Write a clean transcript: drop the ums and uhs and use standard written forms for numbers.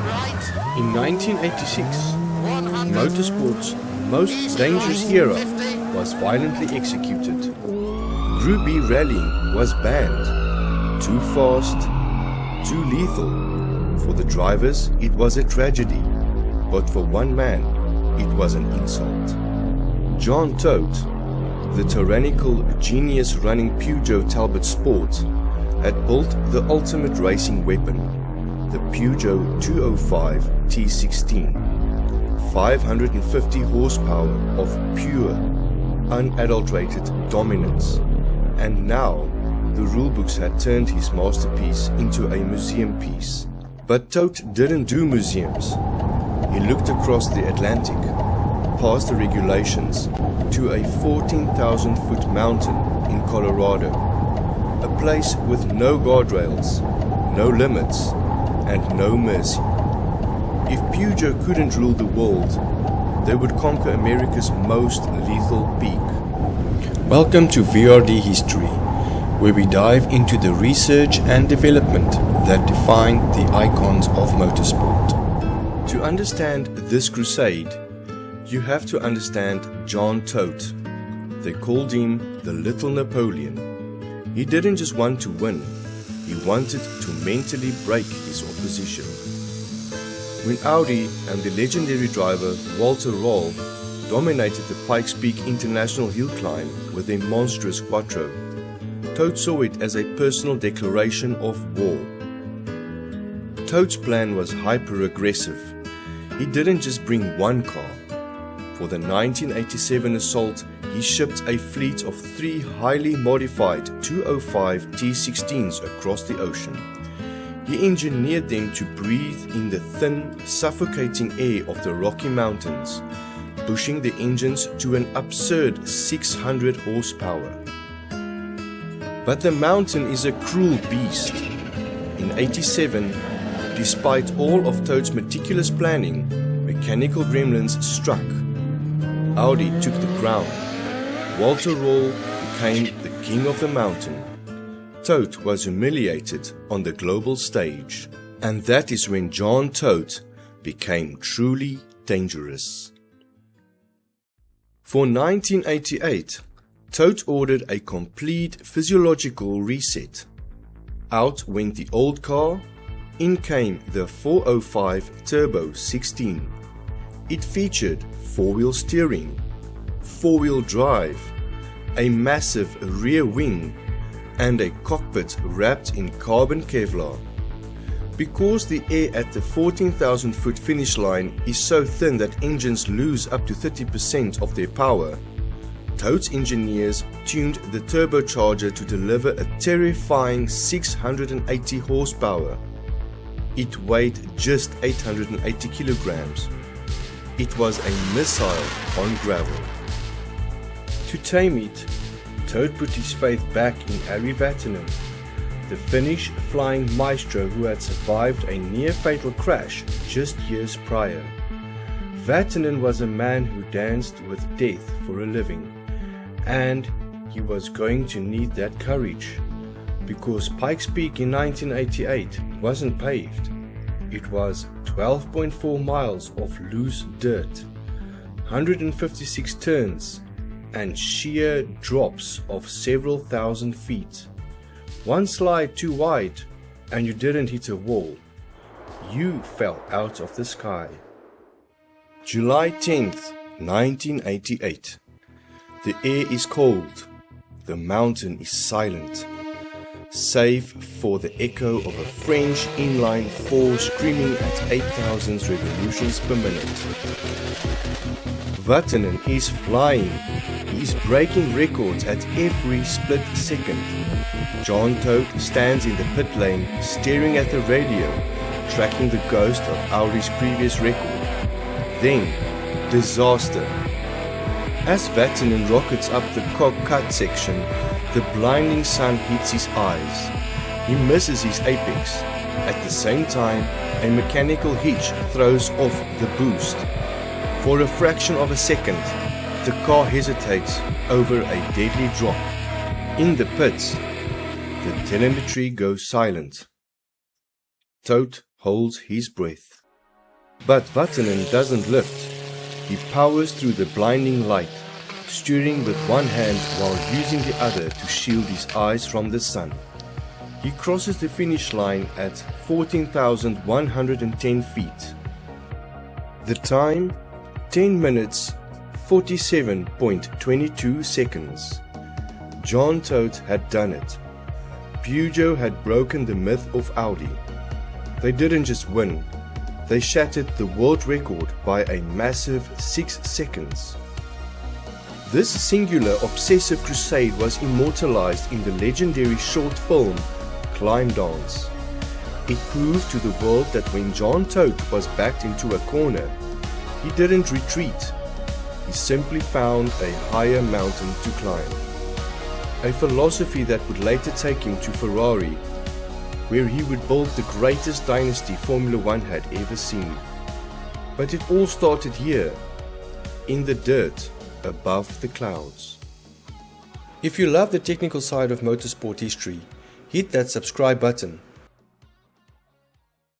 In 1986, motorsport's most dangerous era was violently executed. Group B rallying was banned. Too fast, too lethal. For the drivers, it was a tragedy, but for one man, it was an insult. Jean Todt, the tyrannical genius running Peugeot Sport, had built the ultimate racing weapon, the Peugeot 205 T16. 550 horsepower of pure, unadulterated dominance. And now, the rulebooks had turned his masterpiece into a museum piece. But Todt didn't do museums. He looked across the Atlantic, past the regulations, to a 14,000-foot mountain in Colorado. A place with no guardrails, no limits, and no mercy. If Peugeot couldn't rule the world, they would conquer America's most lethal peak. Welcome to VRD History, where we dive into the research and development that defined the icons of motorsport. To understand this crusade, you have to understand Jean Todt. They called him the Little Napoleon. He didn't just want to win, he wanted to mentally break his opposition. When Audi and the legendary driver Walter Röhrl dominated the Pikes Peak International hill climb with their monstrous quattro, Todt saw it as a personal declaration of war. Todt's plan was hyper-aggressive. He didn't just bring one car. For the 1987 assault, he shipped a fleet of 3 highly modified 205 T16s across the ocean. He engineered them to breathe in the thin, suffocating air of the Rocky Mountains, pushing the engines to an absurd 600 horsepower. But the mountain is a cruel beast. In '87, despite all of Todt's meticulous planning, mechanical gremlins struck. Audi took the crown. Walter Röhrl became the king of the mountain. Todt was humiliated on the global stage. And that is when Jean Todt became truly dangerous. For 1988, Todt ordered a complete physiological reset. Out went the old car, in came the 405 Turbo 16. It featured 4-wheel steering, 4-wheel drive, a massive rear wing, and a cockpit wrapped in carbon Kevlar. Because the air at the 14,000-foot finish line is so thin that engines lose up to 30% of their power, Todt's engineers tuned the turbocharger to deliver a terrifying 680 horsepower. It weighed just 880 kilograms. It was a missile on gravel. To tame it, Todt put his faith back in Ari Vatanen, the Finnish flying maestro who had survived a near-fatal crash just years prior. Vatanen was a man who danced with death for a living, and he was going to need that courage, because Pikes Peak in 1988 wasn't paved. It was 12.4 miles of loose dirt, 156 turns, and sheer drops of several thousand feet. One slide too wide and you didn't hit a wall. You fell out of the sky. July 10th, 1988. The air is cold. The mountain is silent, save for the echo of a French inline 4 screaming at 8,000 revolutions per minute. Vatanen is flying. He is breaking records at every split second. Jean Todt stands in the pit lane staring at the radio, tracking the ghost of Audi's previous record. Then, disaster. As Vatanen rockets up the cut section, the blinding sun hits his eyes. He misses his apex. At the same time, a mechanical hitch throws off the boost. For a fraction of a second, the car hesitates over a deadly drop. In the pits, the telemetry goes silent. Todt holds his breath. But Vatanen doesn't lift. He powers through the blinding light, steering with one hand while using the other to shield his eyes from the sun. He crosses the finish line at 14,110 feet. The time, 10 minutes, 47.22 seconds. Jean Todt had done it. Peugeot had broken the myth of Audi. They didn't just win, they shattered the world record by a massive 6 seconds. This singular obsessive crusade was immortalized in the legendary short film Climb Dance. It proved to the world that when Jean Todt was backed into a corner, he didn't retreat. He simply found a higher mountain to climb. A philosophy that would later take him to Ferrari, where he would build the greatest dynasty Formula One had ever seen. But it all started here, in the dirt above the clouds. If you love the technical side of motorsport history, hit that subscribe button